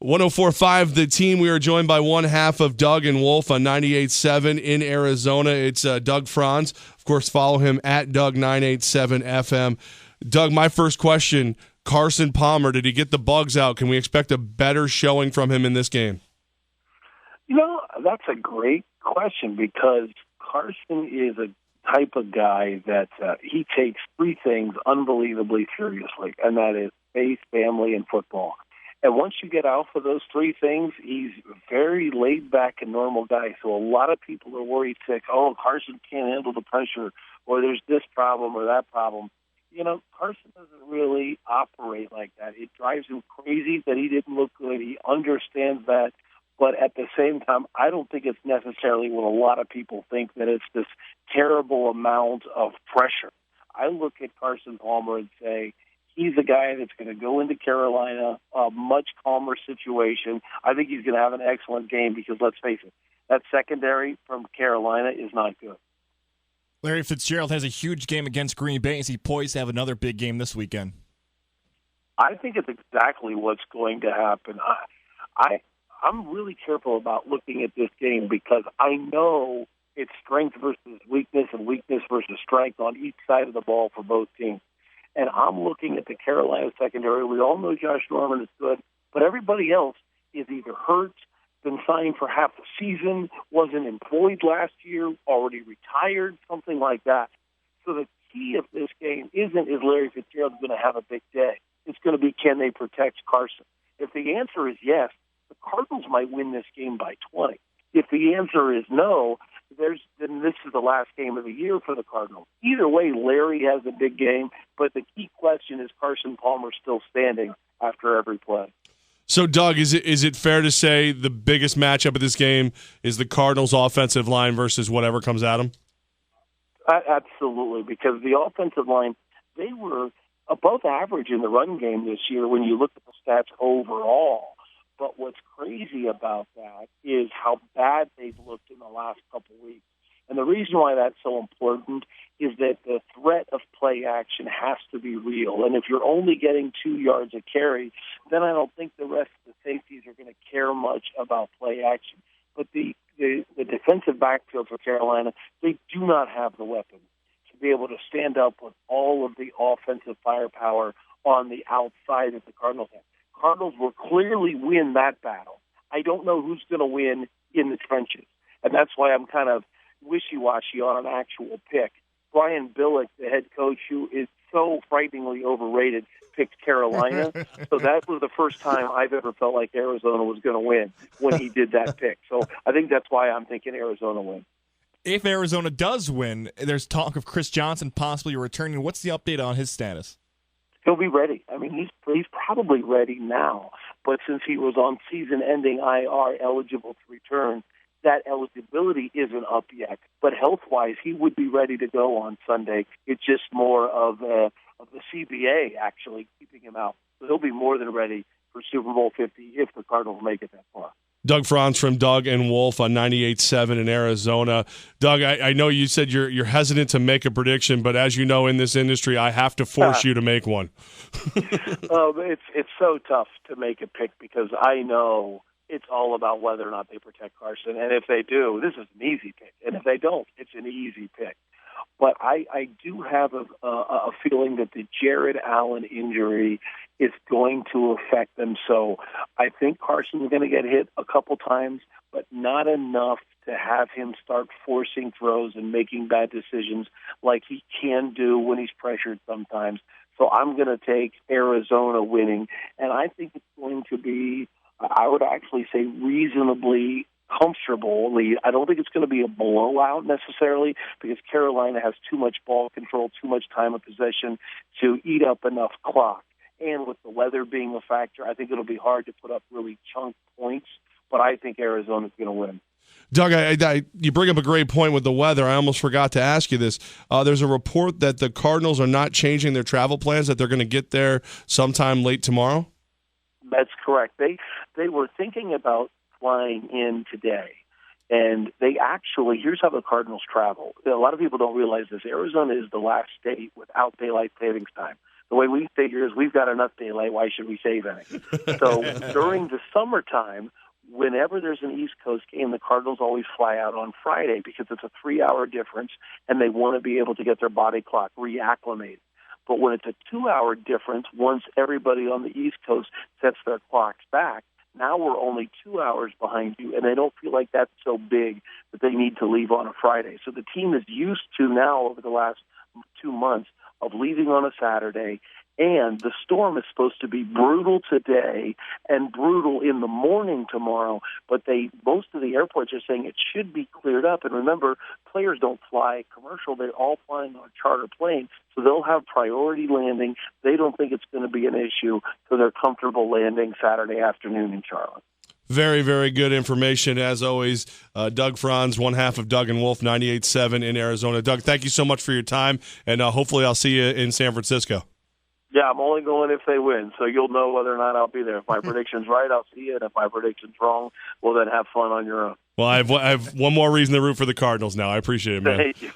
104.5 The Team. We are joined by one half of Doug and Wolf on 98.7 in Arizona. It's Doug Franz. Of course, follow him at Doug987FM. Doug, my first question, Carson Palmer, did he get the bugs out? Can we expect a better showing from him in this game? That's a great question because Carson is a type of guy that he takes three things unbelievably seriously, and that is faith, family, and football. And once you get out for those three things, he's a very laid-back and normal guy. So a lot of people are worried, Carson can't handle the pressure, or there's this problem or that problem. Carson doesn't really operate like that. It drives him crazy that he didn't look good. He understands that. But at the same time, I don't think it's necessarily what a lot of people think, that it's this terrible amount of pressure. I look at Carson Palmer and say, he's a guy that's going to go into Carolina, a much calmer situation. I think he's going to have an excellent game because, let's face it, that secondary from Carolina is not good. Larry Fitzgerald has a huge game against Green Bay. Is he poised to have another big game this weekend? I think it's exactly what's going to happen. I'm really careful about looking at this game because I know it's strength versus weakness and weakness versus strength on each side of the ball for both teams. And I'm looking at the Carolina secondary. We all know Josh Norman is good, but everybody else is either hurt, been signed for half the season, wasn't employed last year, already retired, something like that. So the key of this game is Larry Fitzgerald going to have a big day. It's going to be, can they protect Carson? If the answer is yes, the Cardinals might win this game by 20. If the answer is no, then this is the last game of the year for the Cardinals. Either way, Larry has a big game, but the key question is Carson Palmer still standing after every play. So, Doug, is it fair to say the biggest matchup of this game is the Cardinals' offensive line versus whatever comes at them? Absolutely, because the offensive line, they were above average in the run game this year when you look at the stats overall. But what's crazy about that is how bad they've looked in the last couple of weeks. And the reason why that's so important is that the threat of play action has to be real. And if you're only getting 2 yards a carry, then I don't think the rest of the safeties are going to care much about play action. But the defensive backfield for Carolina, they do not have the weapons to be able to stand up with all of the offensive firepower on the outside that the Cardinals have. Cardinals will clearly win that battle. I don't know who's going to win in the trenches. And that's why I'm kind of wishy-washy on an actual pick. Brian Billick, the head coach, who is so frighteningly overrated, picked Carolina. So that was the first time I've ever felt like Arizona was going to win when he did that pick. So I think that's why I'm thinking Arizona wins. If Arizona does win, there's talk of Chris Johnson possibly returning. What's the update on his status? He'll be ready. I mean, he's probably ready now. But since he was on season-ending IR, eligible to return, that eligibility isn't up yet. But health-wise, he would be ready to go on Sunday. It's just more of the CBA actually keeping him out. So he'll be more than ready for Super Bowl 50 if the Cardinals make it that far. Doug Franz from Doug and Wolf on 98.7 in Arizona. Doug, I know you said you're hesitant to make a prediction, but as you know, in this industry, I have to force you to make one. It's so tough to make a pick because I know it's all about whether or not they protect Carson. And if they do, this is an easy pick. And if they don't, it's an easy pick. But I do have a feeling that the Jared Allen injury is going to affect them. So I think Carson's going to get hit a couple times, but not enough to have him start forcing throws and making bad decisions like he can do when he's pressured sometimes. So I'm going to take Arizona winning, and I think it's going to be, I would actually say, reasonably comfortable lead. I don't think it's going to be a blowout necessarily because Carolina has too much ball control, too much time of possession to eat up enough clock. And with the weather being a factor, I think it'll be hard to put up really chunk points, but I think Arizona's going to win. Doug, you bring up a great point with the weather. I almost forgot to ask you this. There's a report that the Cardinals are not changing their travel plans, that they're going to get there sometime late tomorrow? That's correct. They were thinking about flying in today. And they actually, here's how the Cardinals travel. A lot of people don't realize this. Arizona is the last state without daylight savings time. The way we figure is we've got enough daylight. Why should we save any? So during the summertime, whenever there's an East Coast game, the Cardinals always fly out on Friday because it's a 3-hour difference, and they want to be able to get their body clock reacclimated. But when it's a 2-hour difference, once everybody on the East Coast sets their clocks back, now we're only 2 hours behind you, and they don't feel like that's so big that they need to leave on a Friday. So the team is used to now over the last 2 months of leaving on a Saturday, and the storm is supposed to be brutal today and brutal in the morning tomorrow, but most of the airports are saying it should be cleared up. And remember, players don't fly commercial. They're all flying on a charter plane, so they'll have priority landing. They don't think it's going to be an issue, so they're comfortable landing Saturday afternoon in Charlotte. Very, very good information, as always. Doug Franz, one half of Doug and Wolf, 98.7 in Arizona. Doug, thank you so much for your time, and hopefully I'll see you in San Francisco. Yeah, I'm only going if they win, so you'll know whether or not I'll be there. If my prediction's right, I'll see you, and if my prediction's wrong, well, then have fun on your own. Well, I have one more reason to root for the Cardinals now. I appreciate it, man. Thank you.